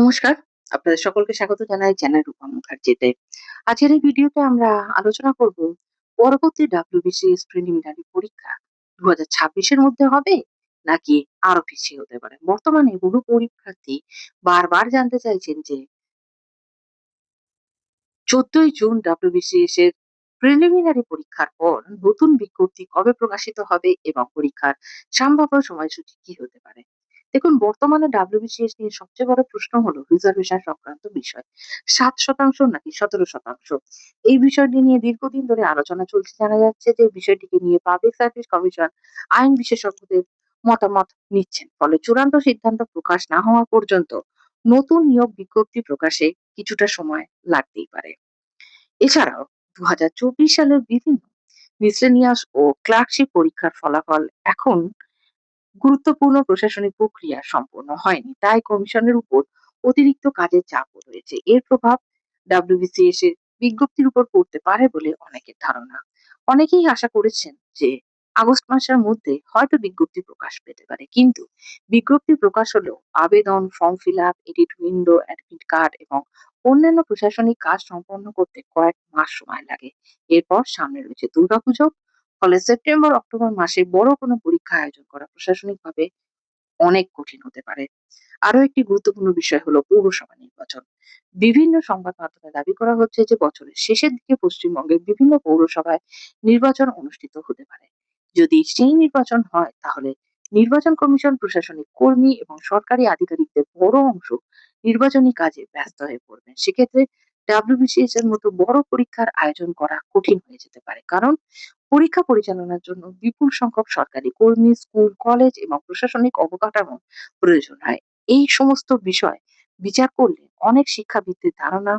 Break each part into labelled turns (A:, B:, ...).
A: নমস্কার। আপনাদের সকলকে স্বাগত জানাই চ্যানেল রূপম মুখার্জিতে। আজকের এই ভিডিওতে আমরা আলোচনা করব পরবর্তী WBCS প্রিলিমিনারি পরীক্ষা 2026 এর মধ্যে হবে নাকি আরো পিছিয়ে হতে পারে। বর্তমানে বহু পরীক্ষার্থী বারবার জানতে চাইছেন যে 14ই জুন WBCS এর প্রিলিমিনারি পরীক্ষার পর নতুন বিজ্ঞপ্তি কবে প্রকাশিত হবে এবং পরীক্ষার সম্ভাব্য সময়সূচি কি হতে পারে। দেখুন, বর্তমানে WBCS নিয়ে সবচেয়ে বড় প্রশ্ন হলো রিজার্ভেশন সংক্রান্ত বিষয়। 7% নাকি 17%? এই বিষয়টি নিয়ে দীর্ঘদিন ধরে আলোচনা চলছে। জানা যাচ্ছে যে বিষয়টিকে নিয়ে পাবলিক সার্ভিস কমিশন আইন বিশেষজ্ঞদের মতামত নিচ্ছেন। ফলে চূড়ান্ত সিদ্ধান্ত প্রকাশ না হওয়া পর্যন্ত নতুন নিয়োগ বিজ্ঞপ্তি প্রকাশে কিছুটা সময় লাগতেই পারে। এছাড়াও 2024 সালের বিভিন্ন মিসেলেনিয়াস ও ক্লার্কশিপ পরীক্ষার ফলাফল এখন গুরুত্বপূর্ণ প্রশাসনিক প্রক্রিয়া সম্পন্ন হয়নি, তাই কমিশনের উপর অতিরিক্ত কাজের চাপও রয়েছে। এর প্রভাব WBCS এর বিজ্ঞপ্তির উপর পড়তে পারে বলে অনেকের ধারণা। অনেকেই আশা করেছেন যে আগস্ট মাসের মধ্যে হয়তো বিজ্ঞপ্তি প্রকাশ পেতে পারে, কিন্তু বিজ্ঞপ্তি প্রকাশ হলেও আবেদন, form fill up, edit window, admit card এবং অন্যান্য প্রশাসনিক কাজ সম্পন্ন করতে কয়েক মাস সময় লাগে। এরপর সামনে রয়েছে দুর্গাপুজো। ফলে সেপ্টেম্বর অক্টোবর মাসে বড় কোনো পরীক্ষা আয়োজন করা প্রশাসনিকভাবে অনেক কঠিন হতে পারে। আরো একটি গুরুত্বপূর্ণ বিষয় হলো পৌরসভা নির্বাচন। বিভিন্ন সংবাদ মাধ্যমে দাবি করা হচ্ছে যে বছরের শেষের দিকে পশ্চিমবঙ্গের বিভিন্ন পৌরসভায় নির্বাচন অনুষ্ঠিত হতে পারে। যদি সেই নির্বাচন হয়, তাহলে নির্বাচন কমিশন, প্রশাসনিক কর্মী এবং সরকারি আধিকারিকদের বড় অংশ নির্বাচনী কাজে ব্যস্ত হয়ে পড়বেন। সেক্ষেত্রে WBCS এর মতো বড় পরীক্ষার আয়োজন করা কঠিন হয়ে যেতে পারে, কারণ পরীক্ষা পরিচালনার জন্য বিপুল সংখ্যক সরকারি কর্মী, স্কুল, কলেজ এবং প্রশাসনিক অবকাঠামো প্রয়োজন হয়। এই সমস্ত বিষয় বিচার করলে অনেক শিক্ষাবিদদের ধারণা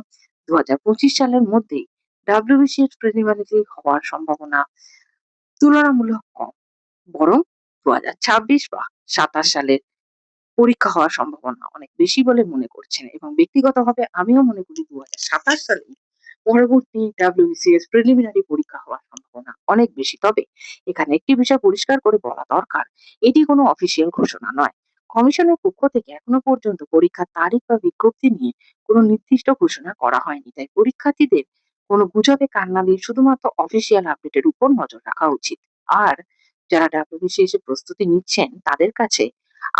A: 2025 সালের মধ্যেই WBCS প্রিলিমিনারি হওয়ার সম্ভাবনা তুলনামূলক কম। বরং 2026 বা 27 সালের পরীক্ষা হওয়ার সম্ভাবনা অনেক বেশি বলে মনে করছেন, এবং ব্যক্তিগতভাবে আমিও মনে করি 2027 সালে পরবর্তী WBCS প্রিলিমিনারি পরীক্ষা হওয়ার সম্ভাবনা অনেক বেশি। তবে এখানে একটি বিষয় পরিষ্কার করে বলা দরকার, এটি কোনো অফিসিয়াল ঘোষণা নয়। কমিশনের পক্ষ থেকে এখনো পর্যন্ত পরীক্ষার তারিখ বা বিজ্ঞপ্তি নিয়ে কোনো নির্দিষ্ট ঘোষণা করা হয়নি, তাই পরীক্ষার্থীদের কোনো গুজবে কান না দিয়ে শুধুমাত্র অফিসিয়াল আপডেটের উপর নজর রাখা উচিত। আর যারা WBCS এর প্রস্তুতি নিচ্ছেন তাদের কাছে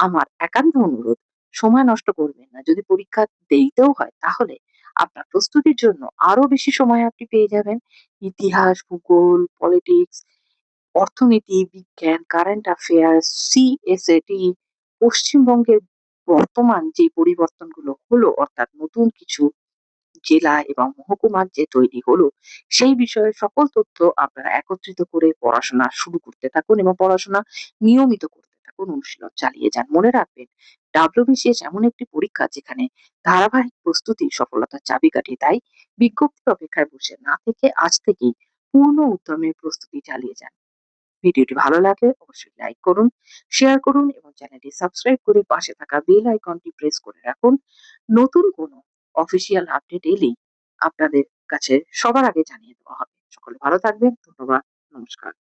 A: আমার একান্ত অনুরোধ, সময় নষ্ট করবেন না। যদি পরীক্ষা দেরিতেও হয়, তাহলে আপনার প্রস্তুতির জন্য আরো বেশি সময় আপনি পেয়ে যাবেন। ইতিহাস, ভূগোল, পলিটিক্স, অর্থনীতি, বিজ্ঞান, কারেন্ট অ্যাফেয়ার্স, CSAT, পশ্চিমবঙ্গের বর্তমান যে পরিবর্তনগুলো হলো, অর্থাৎ নতুন কিছু জেলা এবং মহকুমার যে তৈরি হলো, সেই বিষয়ে সকল তথ্য আপনারা একত্রিত করে পড়াশোনা শুরু করতে থাকুন এবং পড়াশোনা নিয়মিত করতে থাকুন, অনুশীলন চালিয়ে যান। মনে রাখবেন, WBCS এমন একটি পরীক্ষা যেখানে ধারাবাহিক প্রস্তুতি সফলতার চাবিকাঠি। তাই বিজ্ঞপ্তির অপেক্ষায় বসে না থেকে আজ থেকেই পূর্ণ উদ্যমে প্রস্তুতি চালিয়ে যান। ভিডিওটি ভালো লাগলে অবশ্যই লাইক করুন, শেয়ার করুন এবং চ্যানেলটি সাবস্ক্রাইব করে পাশে থাকা বেল আইকনটি প্রেস করে রাখুন। নতুন কোনো অফিসিয়াল আপডেট এলেই আপনাদের কাছে সবার আগে জানিয়ে দেওয়া হবে। সকলে ভালো থাকবেন। ধন্যবাদ। নমস্কার।